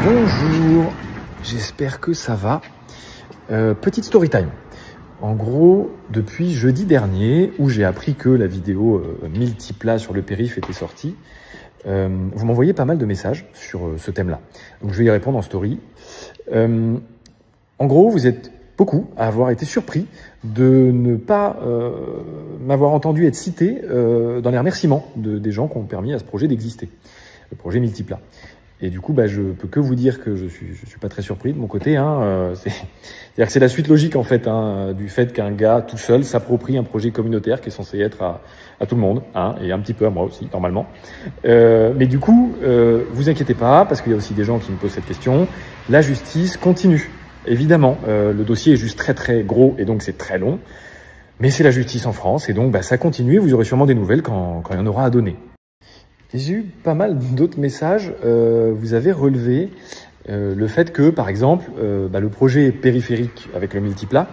Bonjour, j'espère que ça va. Petite story time. En gros, depuis jeudi dernier, où j'ai appris que la vidéo 1000 petits plats sur le périph' était sortie, vous m'envoyez pas mal de messages sur ce thème-là. Donc je vais y répondre en story. En gros, vous êtes beaucoup à avoir été surpris de ne pas m'avoir entendu être cité dans les remerciements des gens qui ont permis à ce projet d'exister, le projet Multiplat. Et du coup, je peux que vous dire que je suis pas très surpris de mon côté. C'est-à-dire que c'est la suite logique en fait du fait qu'un gars tout seul s'approprie un projet communautaire qui est censé être à tout le monde, et un petit peu à moi aussi normalement. Mais du coup, vous inquiétez pas parce qu'il y a aussi des gens qui me posent cette question. La justice continue. Évidemment, le dossier est juste très très gros et donc c'est très long. Mais c'est la justice en France et donc ça continue. Vous aurez sûrement des nouvelles quand il y en aura à donner. J'ai eu pas mal d'autres messages. Vous avez relevé le fait que, par exemple, le projet périphérique avec le multiplat,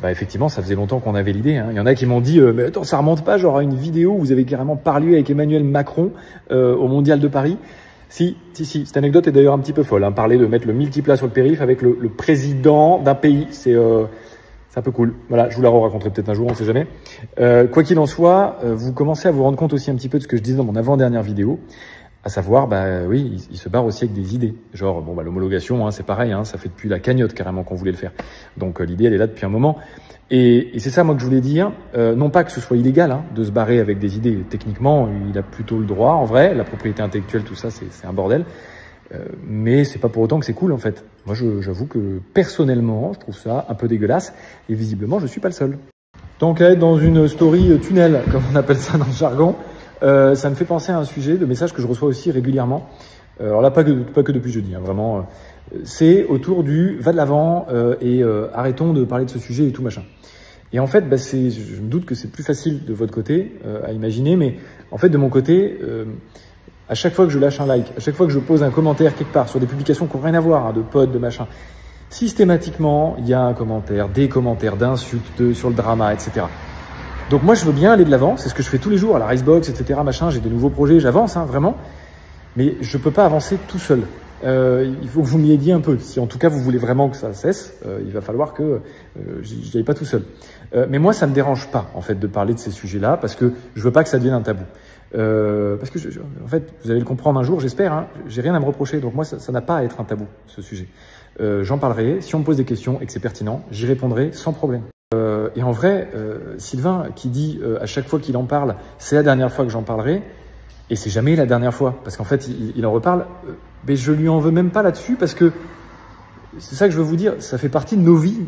effectivement, ça faisait longtemps qu'on avait l'idée. Il y en a qui m'ont dit mais attends, ça remonte pas genre à une vidéo où vous avez carrément parlé avec Emmanuel Macron au Mondial de Paris. Si. Cette anecdote est d'ailleurs un petit peu folle. Parler de mettre le multiplat sur le périph' avec le président d'un pays, c'est un peu cool. Voilà, je vous la raconterai peut-être un jour, on ne sait jamais. Quoi qu'il en soit, vous commencez à vous rendre compte aussi un petit peu de ce que je disais dans mon avant-dernière vidéo, à savoir, oui, il se barre aussi avec des idées. Genre, l'homologation, c'est pareil, ça fait depuis la cagnotte carrément qu'on voulait le faire. Donc l'idée, elle est là depuis un moment. Et c'est ça, moi, que je voulais dire. Non pas que ce soit illégal de se barrer avec des idées. Techniquement, il a plutôt le droit. En vrai, la propriété intellectuelle, tout ça, c'est un bordel. Mais c'est pas pour autant que c'est cool en fait. Moi j'avoue que personnellement je trouve ça un peu dégueulasse et visiblement je suis pas le seul. Tant qu'à être dans une story tunnel comme on appelle ça dans le jargon, ça me fait penser à un sujet de messages que je reçois aussi régulièrement. Alors là pas que depuis jeudi, vraiment. C'est autour du va de l'avant et arrêtons de parler de ce sujet et tout machin. Et en fait je me doute que c'est plus facile de votre côté à imaginer, mais en fait de mon côté à chaque fois que je lâche un like, à chaque fois que je pose un commentaire quelque part sur des publications qui n'ont rien à voir, de pods, de machin, systématiquement, il y a un commentaire, des commentaires d'insultes sur le drama, etc. Donc moi, je veux bien aller de l'avant, c'est ce que je fais tous les jours à la Ricebox, etc. Machin, j'ai des nouveaux projets, j'avance, vraiment. Mais je peux pas avancer tout seul. Il faut que vous m'y aidiez un peu. Si en tout cas vous voulez vraiment que ça cesse, il va falloir que j'y aille pas tout seul. Mais moi, ça me dérange pas en fait de parler de ces sujets-là parce que je veux pas que ça devienne un tabou. Parce que en fait, vous allez le comprendre un jour, j'espère. J'ai rien à me reprocher, donc moi, ça n'a pas à être un tabou ce sujet. J'en parlerai. Si on me pose des questions et que c'est pertinent, j'y répondrai sans problème. Et en vrai, Sylvain qui dit à chaque fois qu'il en parle, c'est la dernière fois que j'en parlerai. Et c'est jamais la dernière fois, parce qu'en fait, il en reparle. Mais je lui en veux même pas là-dessus, parce que c'est ça que je veux vous dire. Ça fait partie de nos vies,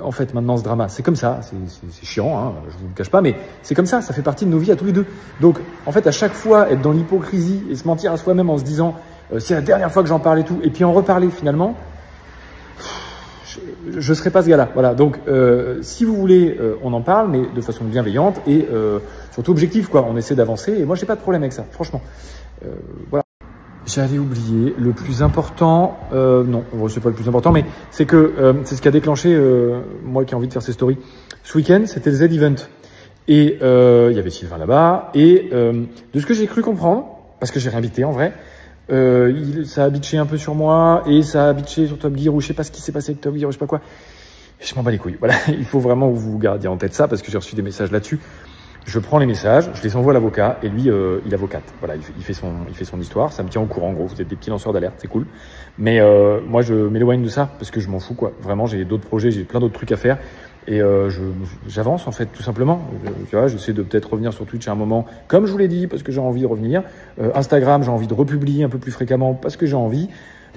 en fait, maintenant, ce drama. C'est comme ça. C'est chiant, je vous le cache pas, mais c'est comme ça. Ça fait partie de nos vies à tous les deux. Donc, en fait, à chaque fois, être dans l'hypocrisie et se mentir à soi-même en se disant c'est la dernière fois que j'en parle et tout, et puis en reparler finalement, je serai pas ce gars-là. Voilà. Donc, si vous voulez, on en parle, mais de façon bienveillante et surtout objective, quoi. On essaie d'avancer. Et moi, j'ai pas de problème avec ça, franchement. Voilà. J'avais oublié le plus important. Non, c'est pas le plus important, mais c'est que c'est ce qui a déclenché moi qui ai envie de faire ces stories. Ce week-end, c'était le Z-Event et il y avait Sylvain là-bas et de ce que j'ai cru comprendre, parce que j'ai rien bité en vrai. Ça a bitché un peu sur moi et ça a bitché sur Top Gear ou je sais pas ce qui s'est passé avec Top Gear ou je sais pas quoi. Je m'en bats les couilles. Voilà, il faut vraiment que vous gardiez en tête ça parce que j'ai reçu des messages là-dessus. Je prends les messages, je les envoie à l'avocat et lui, il avocate. Voilà, il fait son histoire. Ça me tient au courant. En gros, vous êtes des petits lanceurs d'alerte, c'est cool. Mais moi, je m'éloigne de ça parce que je m'en fous, quoi. Vraiment, j'ai d'autres projets, j'ai plein d'autres trucs à faire et j'avance en fait, tout simplement. Tu vois, j'essaie de peut-être revenir sur Twitch à un moment, comme je vous l'ai dit, parce que j'ai envie de revenir. Instagram, j'ai envie de republier un peu plus fréquemment parce que j'ai envie.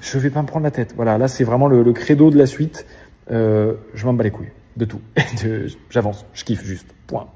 Je vais pas me prendre la tête. Voilà, là, c'est vraiment le credo de la suite. Je m'en bats les couilles de tout. J'avance, je kiffe juste. Point.